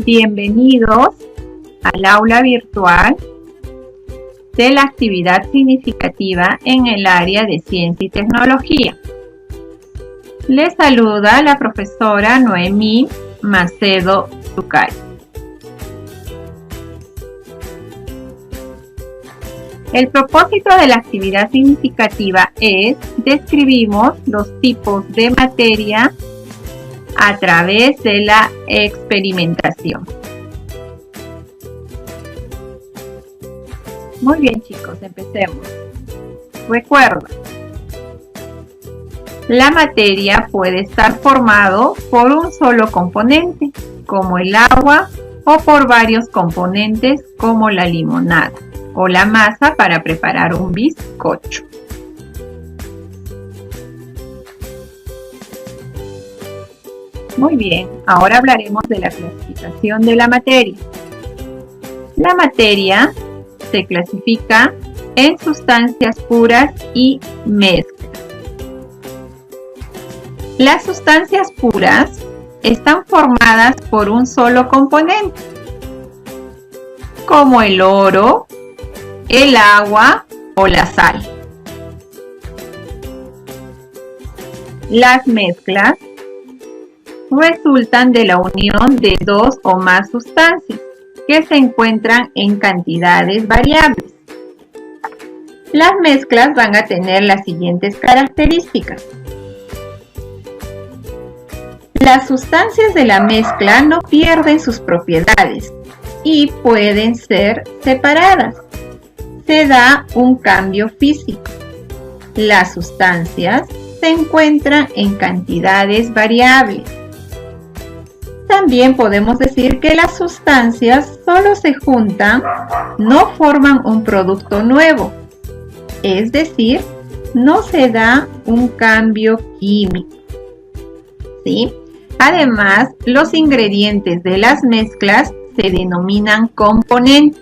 Bienvenidos al aula virtual de la actividad significativa en el área de ciencia y tecnología. Les saluda la profesora Noemí Macedo Zucay. El propósito de la actividad significativa es describimos los tipos de materia a través de la experimentación. Muy bien, chicos, empecemos. Recuerda, la materia puede estar formado por un solo componente, como el agua, o por varios componentes, como la limonada, o la masa para preparar un bizcocho. Muy bien, ahora hablaremos de la clasificación de la materia. La materia se clasifica en sustancias puras y mezclas. Las sustancias puras están formadas por un solo componente, como el oro, el agua o la sal. Las mezclas resultan de la unión de dos o más sustancias que se encuentran en cantidades variables. Las mezclas van a tener las siguientes características. Las sustancias de la mezcla no pierden sus propiedades y pueden ser separadas. Se da un cambio físico. Las sustancias se encuentran en cantidades variables. También podemos decir que las sustancias solo se juntan, no forman un producto nuevo, es decir, no se da un cambio químico. ¿Sí? Además, los ingredientes de las mezclas se denominan componentes.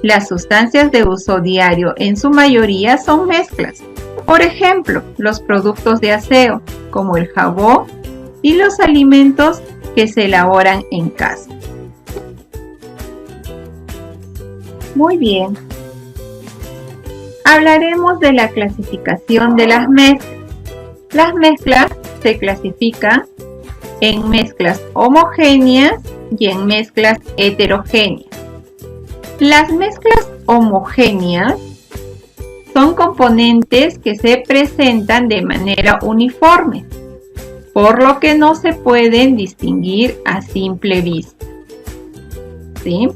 Las sustancias de uso diario en su mayoría son mezclas. Por ejemplo, los productos de aseo, como el jabón, y los alimentos que se elaboran en casa. Muy bien. Hablaremos de la clasificación de las mezclas. Las mezclas se clasifican en mezclas homogéneas y en mezclas heterogéneas. Las mezclas homogéneas son componentes que se presentan de manera uniforme, por lo que no se pueden distinguir a simple vista. ¿Sí?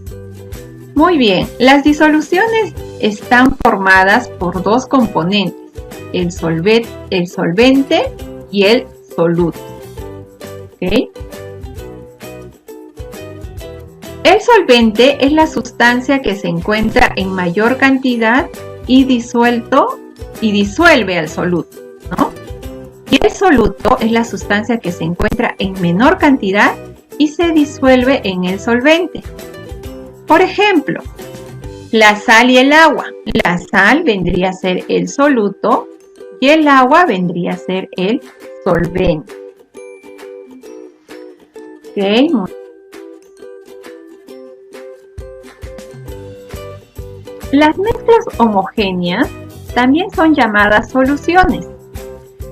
Muy bien, las disoluciones están formadas por dos componentes, el solvente y el soluto. ¿Okay? El solvente es la sustancia que se encuentra en mayor cantidad y disuelve al soluto, ¿no? Y el soluto es la sustancia que se encuentra en menor cantidad y se disuelve en el solvente. Por ejemplo, la sal y el agua. La sal vendría a ser el soluto y el agua vendría a ser el solvente. Okay. Las mezclas homogéneas también son llamadas soluciones.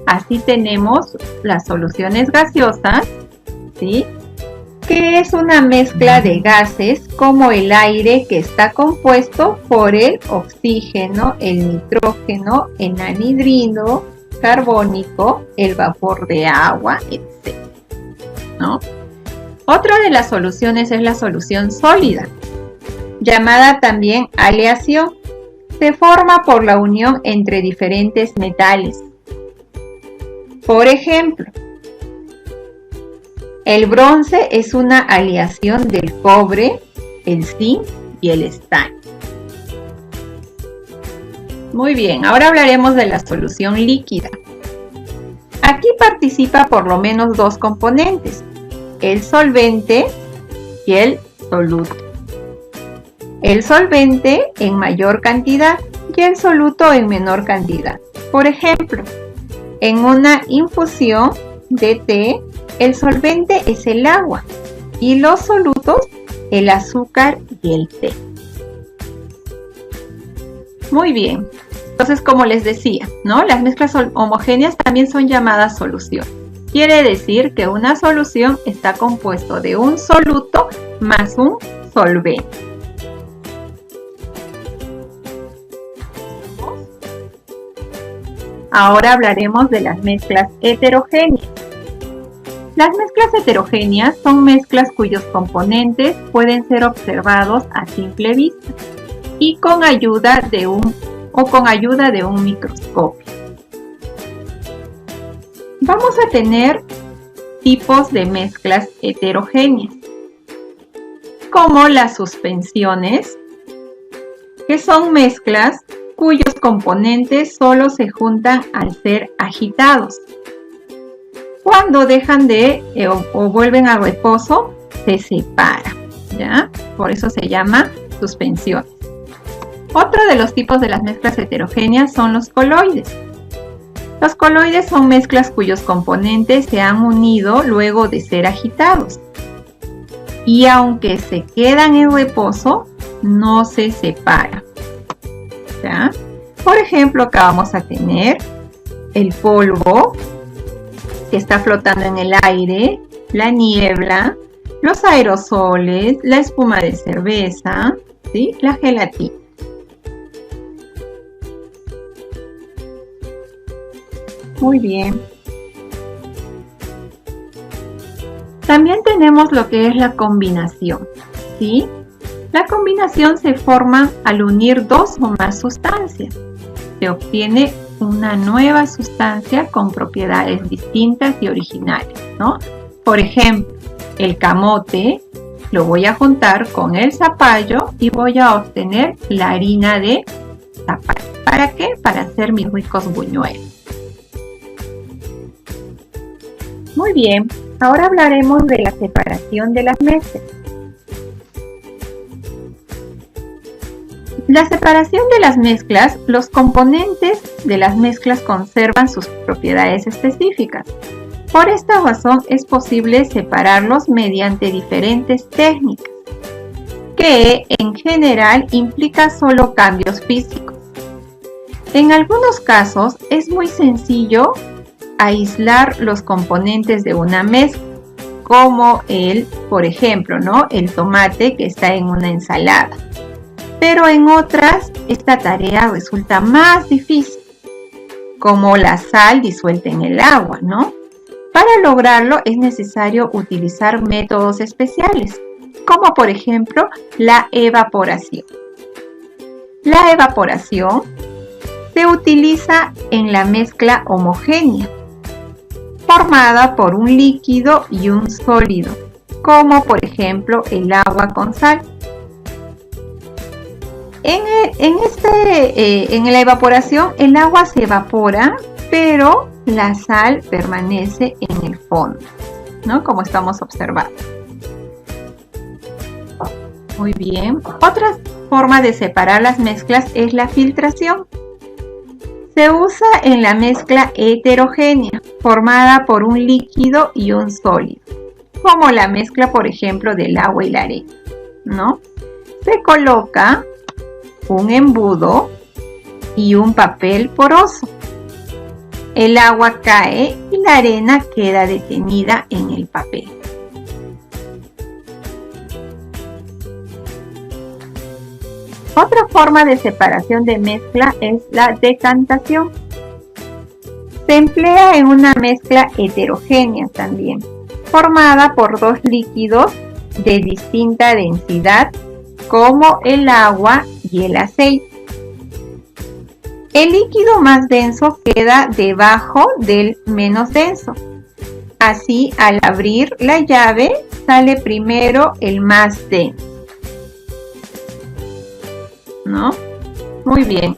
Así tenemos las soluciones gaseosas, ¿sí? Que es una mezcla de gases como el aire que está compuesto por el oxígeno, el nitrógeno, el anhidro carbónico, el vapor de agua, etc. ¿No? Otra de las soluciones es la solución sólida, llamada también aleación. Se forma por la unión entre diferentes metales. Por ejemplo, el bronce es una aleación del cobre, el zinc y el estaño. Muy bien, ahora hablaremos de la solución líquida. Aquí participa por lo menos dos componentes, el solvente y el soluto. El solvente en mayor cantidad y el soluto en menor cantidad. Por ejemplo, en una infusión de té, el solvente es el agua y los solutos, el azúcar y el té. Muy bien. Entonces, como les decía, ¿no? Las mezclas homogéneas también son llamadas soluciones. Quiere decir que una solución está compuesto de un soluto más un solvente. Ahora hablaremos de las mezclas heterogéneas. Las mezclas heterogéneas son mezclas cuyos componentes pueden ser observados a simple vista y con ayuda de un microscopio. Vamos a tener tipos de mezclas heterogéneas, como las suspensiones, que son mezclas cuyos componentes solo se juntan al ser agitados. Cuando dejan de o vuelven a reposo, se separan, ¿ya? Por eso se llama suspensiones. Otro de los tipos de las mezclas heterogéneas son los coloides. Los coloides son mezclas cuyos componentes se han unido luego de ser agitados. Y aunque se quedan en reposo, no se separan, ¿ya? Por ejemplo, acá vamos a tener el polvo que está flotando en el aire, la niebla, los aerosoles, la espuma de cerveza, ¿sí? La gelatina. Muy bien. También tenemos lo que es la combinación, ¿sí? La combinación se forma al unir dos o más sustancias. Se obtiene una nueva sustancia con propiedades distintas y originales, ¿no? Por ejemplo, el camote lo voy a juntar con el zapallo y voy a obtener la harina de zapallo. ¿Para qué? Para hacer mis ricos buñuelos. Muy bien, ahora hablaremos de la separación de las mezclas. La separación de las mezclas, los componentes de las mezclas conservan sus propiedades específicas. Por esta razón es posible separarlos mediante diferentes técnicas, que en general implica solo cambios físicos. En algunos casos es muy sencillo aislar los componentes de una mezcla, como por ejemplo, ¿no? El tomate que está en una ensalada. Pero en otras, esta tarea resulta más difícil, como la sal disuelta en el agua, ¿no? Para lograrlo es necesario utilizar métodos especiales, como por ejemplo la evaporación. La evaporación se utiliza en la mezcla homogénea, formada por un líquido y un sólido, como por ejemplo el agua con sal. En la evaporación el agua se evapora, pero la sal permanece en el fondo, ¿no? Como estamos observando. Muy bien. Otra forma de separar las mezclas es la filtración. Se usa en la mezcla heterogénea, formada por un líquido y un sólido, como la mezcla, por ejemplo, del agua y la arena, ¿no? Se coloca un embudo y un papel poroso. El agua cae y la arena queda detenida en el papel. Otra forma de separación de mezcla es la decantación. Se emplea en una mezcla heterogénea también, formada por dos líquidos de distinta densidad, como el agua y el aceite. El líquido más denso queda debajo del menos denso. Así, al abrir la llave, sale primero el más denso, ¿no? Muy bien.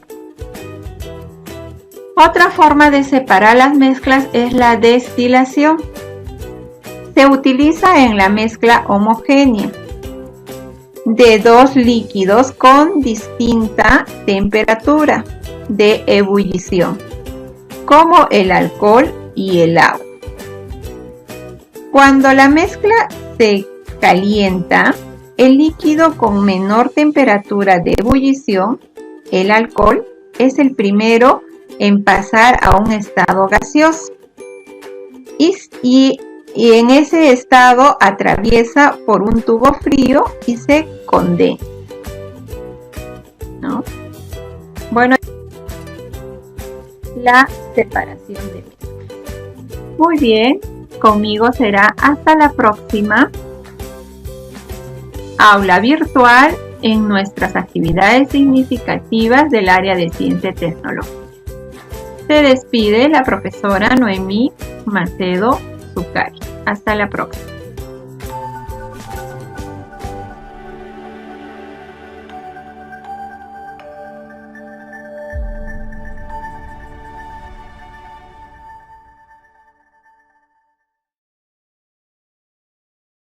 Otra forma de separar las mezclas es la destilación. Se utiliza en la mezcla homogénea de dos líquidos con distinta temperatura de ebullición, como el alcohol y el agua. Cuando la mezcla se calienta el líquido con menor temperatura de ebullición, el alcohol es el primero en pasar a un estado gaseoso. Y en ese estado atraviesa por un tubo frío y se condensa, ¿no? Bueno, la separación de mezclas. Muy bien, conmigo será hasta la próxima aula virtual en nuestras actividades significativas del área de ciencia y tecnología. Se despide la profesora Noemí Macedo Zucari. Hasta la próxima.